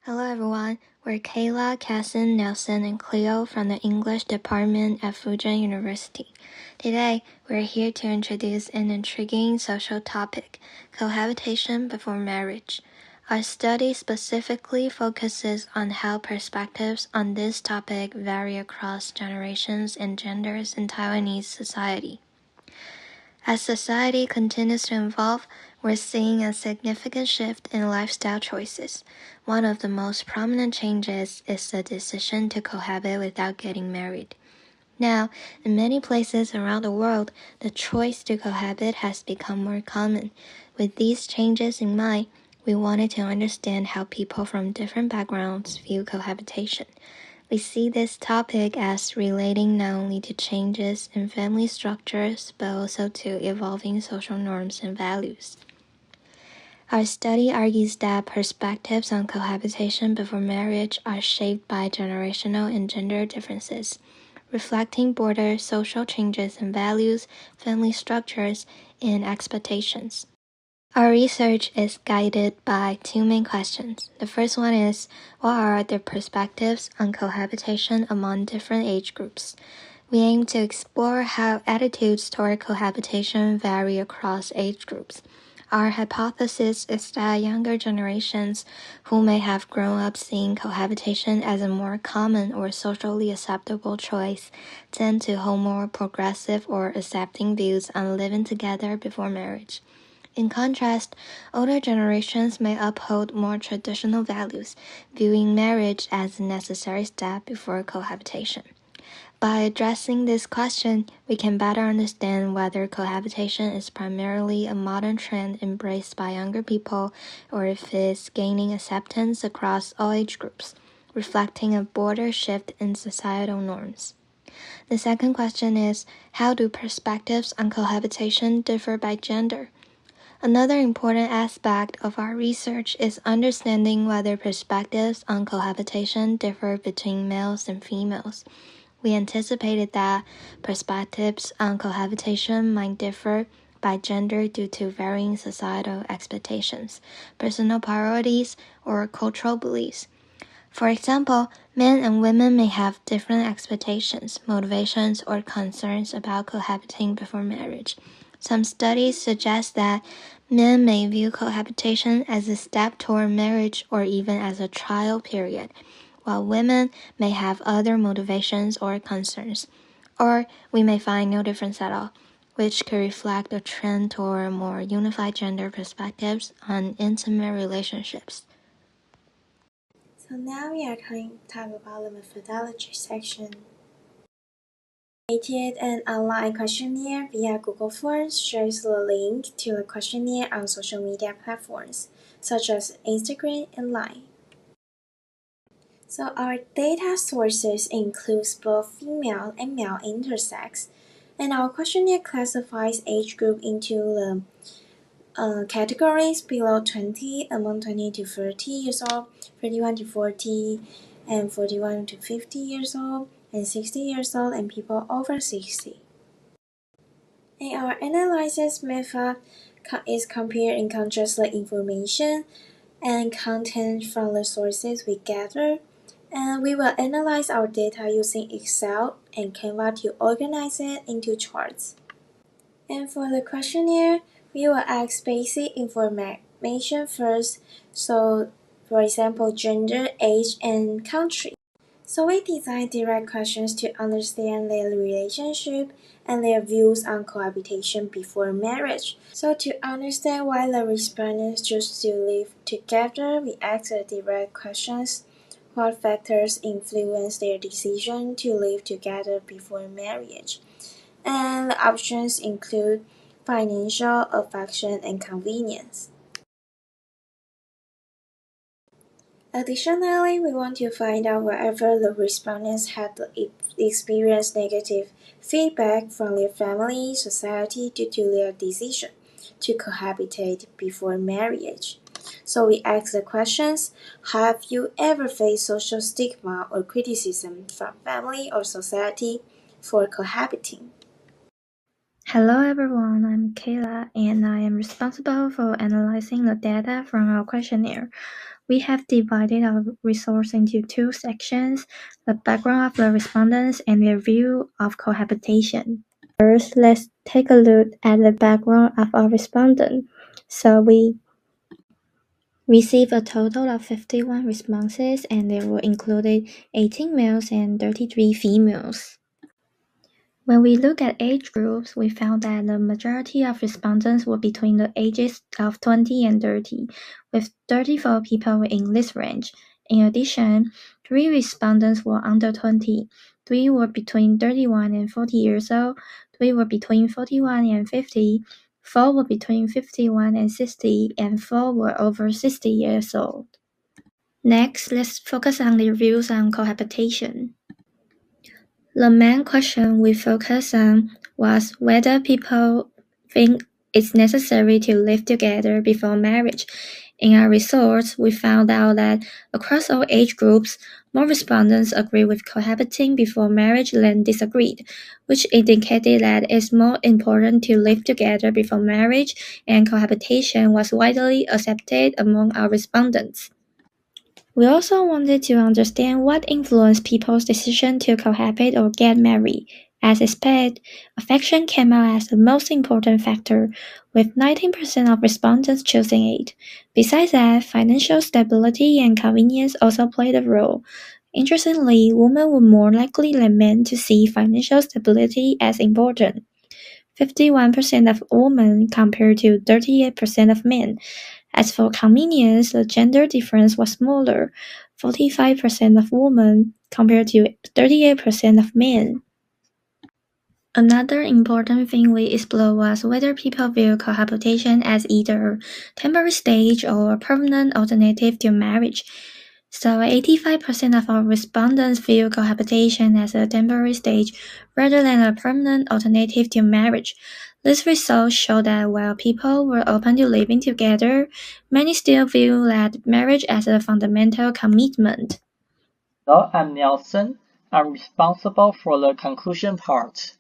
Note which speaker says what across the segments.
Speaker 1: Hello everyone, we're Kayla, Casson, Nelson, and Cleo from the English department at Fujian University. Today, we're here to introduce an intriguing social topic, cohabitation before marriage. Our study specifically focuses on how perspectives on this topic vary across generations and genders in Taiwanese society. As society continues to evolve, we're seeing a significant shift in lifestyle choices. One of the most prominent changes is the decision to cohabit without getting married. Now, in many places around the world, the choice to cohabit has become more common. With these changes in mind, we wanted to understand how people from different backgrounds view cohabitation. We see this topic as relating not only to changes in family structures, but also to evolving social norms and values. Our study argues that perspectives on cohabitation before marriage are shaped by generational and gender differences, reflecting broader social changes in values, family structures, and expectations. Our research is guided by two main questions. The first one is, what are the perspectives on cohabitation among different age groups? We aim to explore how attitudes toward cohabitation vary across age groups. Our hypothesis is that younger generations who may have grown up seeing cohabitation as a more common or socially acceptable choice tend to hold more progressive or accepting views on living together before marriage. In contrast, older generations may uphold more traditional values, viewing marriage as a necessary step before cohabitation. By addressing this question, we can better understand whether cohabitation is primarily a modern trend embraced by younger people or if it is gaining acceptance across all age groups, reflecting a broader shift in societal norms. The second question is, how do perspectives on cohabitation differ by gender? Another important aspect of our research is understanding whether perspectives on cohabitation differ between males and females. We anticipated that perspectives on cohabitation might differ by gender due to varying societal expectations, personal priorities, or cultural beliefs. For example, men and women may have different expectations, motivations, or concerns about cohabiting before marriage. Some studies suggest that men may view cohabitation as a step toward marriage or even as a trial period, while women may have other motivations or concerns. Or we may find no difference at all, which could reflect a trend toward more unified gender perspectives on intimate relationships.
Speaker 2: So now we are going to talk about the methodology section. Created an online questionnaire via Google Forms shares the link to the questionnaire on social media platforms, such as Instagram and Line. So our data sources includes both female and male intersex, and our questionnaire classifies age group into the categories below 20, among 20 to 30 years old, 31 to 40, and 41 to 50 years old, and 60 years old, and people over 60. And our analysis method is compare and contrast the information and content from the sources we gather, and we will analyze our data using Excel and Canva to organize it into charts. And for the questionnaire, we will ask basic information first, so for example, gender, age, and country. So we design direct questions to understand their relationship and their views on cohabitation before marriage. So to understand why the respondents choose to live together, we ask the direct questions. What factors influence their decision to live together before marriage? And the options include financial, affection, and convenience. Additionally, we want to find out whether the respondents had experienced negative feedback from their family, society due to their decision to cohabitate before marriage. So we ask the questions, have you ever faced social stigma or criticism from family or society for cohabiting?
Speaker 3: Hello everyone, I'm Kayla and I am responsible for analyzing the data from our questionnaire. We have divided our resource into two sections, the background of the respondents and their view of cohabitation. First, let's take a look at the background of our respondent. So we received a total of 51 responses, and there were included 18 males and 33 females. When we look at age groups, we found that the majority of respondents were between the ages of 20 and 30, with 34 people in this range. In addition, 3 respondents were under 20, 3 were between 31 and 40 years old, 3 were between 41 and 50, 4 were between 51 and 60, and 4 were over 60 years old. Next, let's focus on their views on cohabitation. The main question we focused on was whether people think it's necessary to live together before marriage. In our research, we found out that across all age groups, more respondents agree with cohabiting before marriage than disagreed, which indicated that it's more important to live together before marriage, and cohabitation was widely accepted among our respondents. We also wanted to understand what influenced people's decision to cohabit or get married. As expected, affection came out as the most important factor, with 19% of respondents choosing it. Besides that, financial stability and convenience also played a role. Interestingly, women were more likely than men to see financial stability as important. 51% of women compared to 38% of men. As for convenience, the gender difference was smaller, 45% of women compared to 38% of men. Another important thing we explored was whether people view cohabitation as either a temporary stage or a permanent alternative to marriage. So 85% of our respondents view cohabitation as a temporary stage rather than a permanent alternative to marriage. This result showed that while people were open to living together, many still view that marriage as a fundamental commitment.
Speaker 4: Hello, I'm Nelson. I'm responsible for the conclusion part.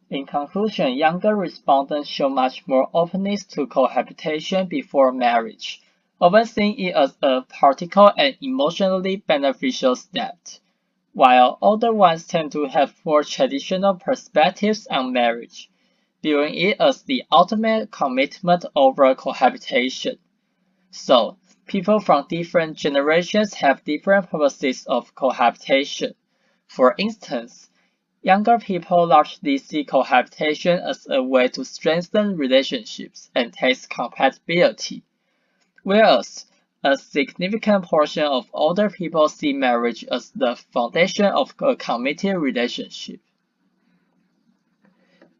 Speaker 4: In conclusion, younger respondents show much more openness to cohabitation before marriage, often seeing it as a practical and emotionally beneficial step, while older ones tend to have more traditional perspectives on marriage, viewing it as the ultimate commitment over cohabitation. So, people from different generations have different purposes of cohabitation. For instance, younger people largely see cohabitation as a way to strengthen relationships and taste compatibility, whereas a significant portion of older people see marriage as the foundation of a committed relationship.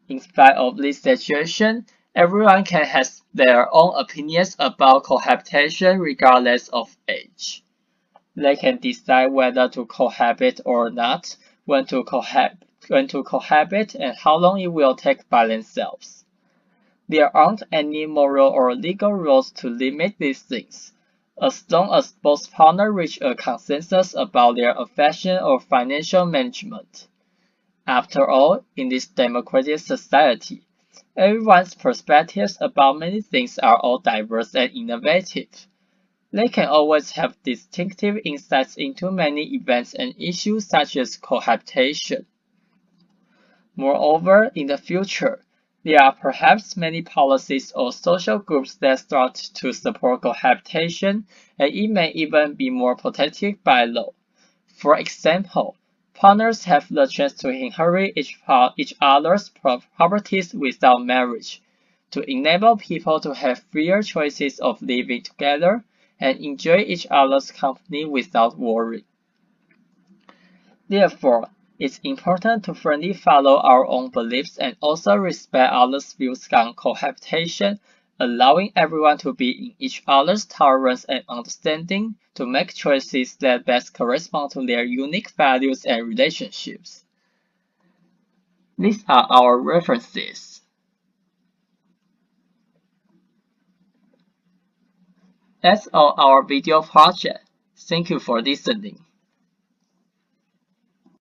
Speaker 4: In spite of this situation, everyone can have their own opinions about cohabitation regardless of age. They can decide whether to cohabit or not, when to cohabit, and how long it will take by themselves. There aren't any moral or legal rules to limit these things, as long as both partners reach a consensus about their affection or financial management. After all, in this democratic society, everyone's perspectives about many things are all diverse and innovative. They can always have distinctive insights into many events and issues such as cohabitation. Moreover, in the future, there are perhaps many policies or social groups that start to support cohabitation, and it may even be more protected by law. For example, partners have the chance to inherit each other's properties without marriage, to enable people to have freer choices of living together and enjoy each other's company without worry. Therefore, it's important to firmly follow our own beliefs and also respect others' views on cohabitation, allowing everyone to be in each other's tolerance and understanding to make choices that best correspond to their unique values and relationships. These are our references. That's all our video project. Thank you for listening.